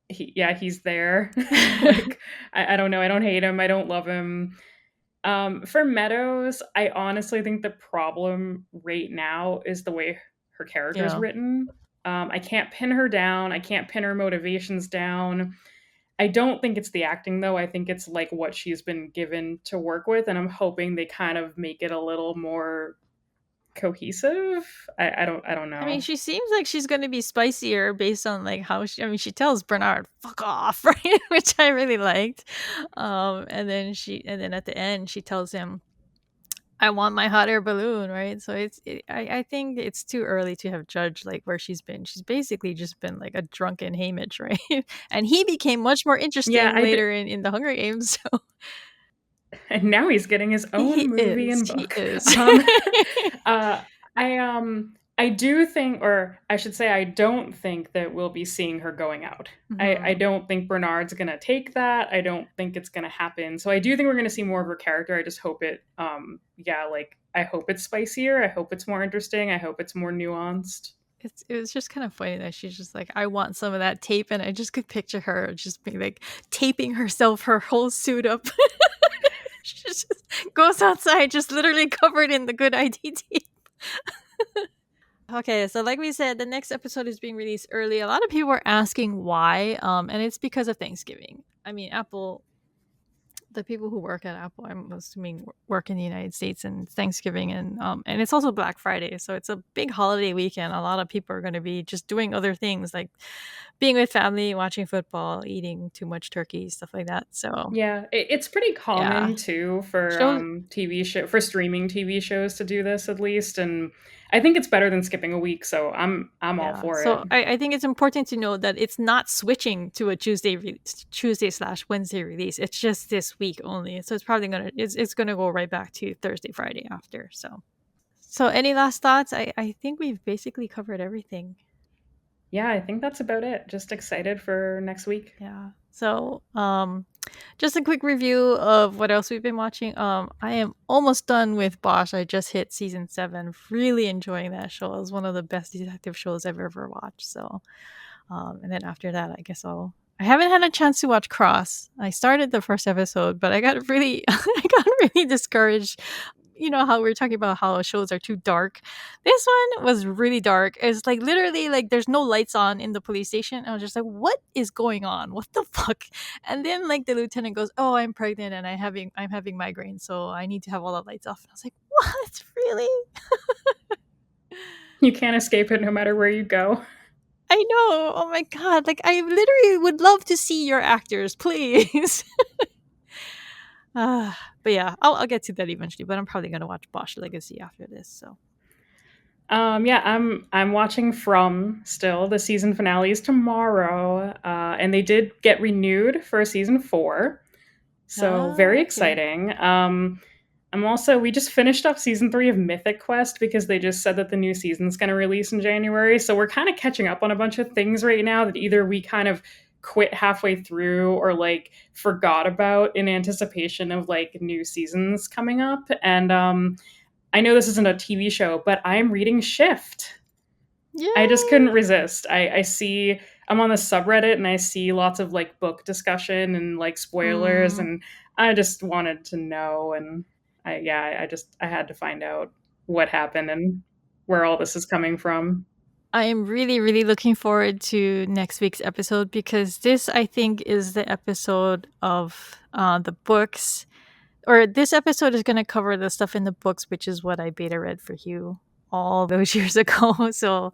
He's there. Like, I don't know. I don't hate him. I don't love him. For Meadows, I honestly think the problem right now is the way her character is Yeah. written. I can't pin her down. I can't pin her motivations down. I don't think it's the acting though. I think it's like what she's been given to work with, and I'm hoping they kind of make it a little more cohesive. I don't I mean, know. she seems like she's gonna be spicier based on like how she tells Bernard "fuck off," right? Which I really liked. And then at the end she tells him, "I want my hot air balloon," right? So I think it's too early to have judged like where she's been. She's basically just been like a drunken Haymitch, right? And he became much more Yeah, interesting later in the Hunger Games. So and now he's getting his own he movie is, and he book. is. Um, uh, I do think, or I should say, I don't think that we'll be seeing her going out. I Mhm. don't think Bernard's gonna take that. I don't think it's gonna happen. So I do think we're gonna see more of her character. I just hope it, yeah, like I hope it's spicier. I hope it's more interesting. I hope it's more nuanced. It was just kind of funny that she's just like, "I want some of that tape," and I just could picture her just being like taping herself, her whole suit up. She just goes outside, just literally covered in the good ID tape. Okay, so like we said, the next episode is being released early. A lot of people are asking why, and it's because of Thanksgiving. I mean, the people who work at Apple, I'm assuming, work in the United States, and Thanksgiving, and it's also Black Friday, so it's a big holiday weekend. A lot of people are going to be just doing other things like being with family, watching football, eating too much turkey, stuff like that. So Yeah, it's pretty yeah, common too for shows. for streaming TV shows to do this at least, and I think it's better than skipping a week. So I'm all Yeah, for it. so I think it's important to know that it's not switching to a Tuesday slash Wednesday release. It's just this week only, so it's gonna go right back to Thursday Friday after. So any last thoughts? I think we've basically covered everything. Yeah, I think that's about it. Just excited for next week. Yeah. So just a quick review of what else we've been watching. I am almost done with Bosch. I just hit season 7. Really enjoying that show. It was one of the best detective shows I've ever watched. So and then after that, I guess I haven't had a chance to watch Cross. I started the first episode, but I got really I got really discouraged. You know how we were talking about how shows are too dark. This one was really dark. It's like literally like there's no lights on in the police station. I was just like, what is going on? What the fuck? And then like the lieutenant goes, "Oh, I'm pregnant and I'm having migraines, so I need to have all the lights off." And I was like, "What? Really?" You can't escape it no matter where you go. I know. Oh my god. Like I literally would love to see your actors, please. But yeah, I'll get to that eventually. But I'm probably gonna watch Bosch Legacy after this. So Yeah, I'm watching From still. The season finale is tomorrow, and they did get renewed for season 4, so very okay. exciting. I'm also we just finished up season 3 of Mythic Quest because they just said that the new season's going to release in January. So we're kind of catching up on a bunch of things right now that either we kind of quit halfway through or like forgot about in anticipation of like new seasons coming up. And I know this isn't a TV show, but I'm reading Shift. I just couldn't Yay! resist. I see I'm on the subreddit and I see lots of like book discussion and like spoilers, Mm, and I just wanted to know, and I had to find out what happened and where all this is coming from. I am really, really looking forward to next week's episode because this, I think, is the episode of the books. Or this episode is going to cover the stuff in the books, which is what I beta read for Hugh all those years ago. So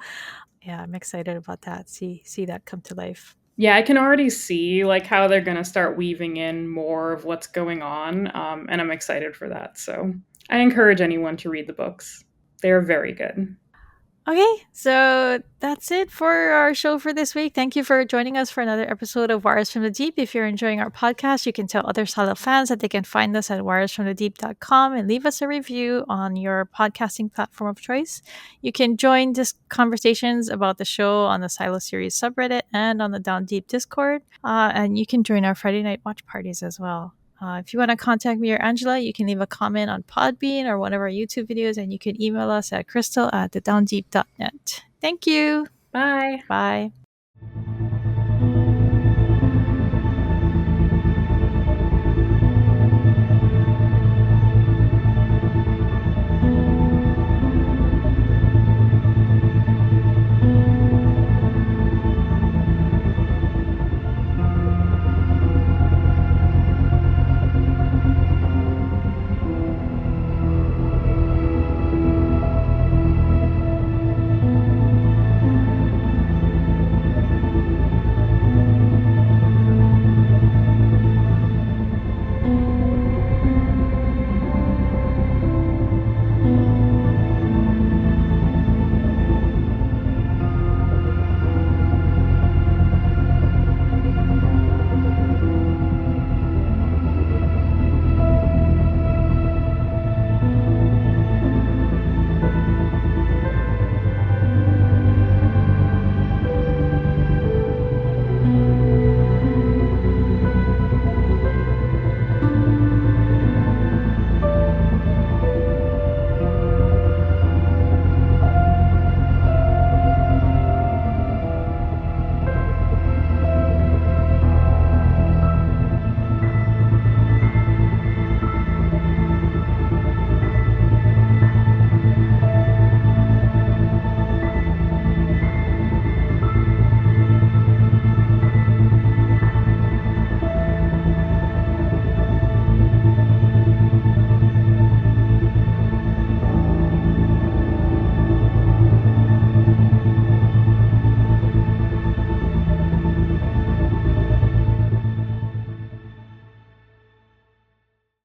yeah, I'm excited about that. See that come to life. Yeah, I can already see like how they're going to start weaving in more of what's going on, and I'm excited for that. So I encourage anyone to read the books. They are very good. Okay, so that's it for our show for this week. Thank you for joining us for another episode of Wires from the Deep. If you're enjoying our podcast, you can tell other Silo fans that they can find us at wiresfromthedeep.com and leave us a review on your podcasting platform of choice. You can join this conversations about the show on the Silo series subreddit and on the Down Deep Discord. And you can join our Friday night watch parties as well. If you want to contact me or Angela, you can leave a comment on Podbean or one of our YouTube videos, and you can email us at crystal@thedowndeep.net. Thank you. Bye. Bye.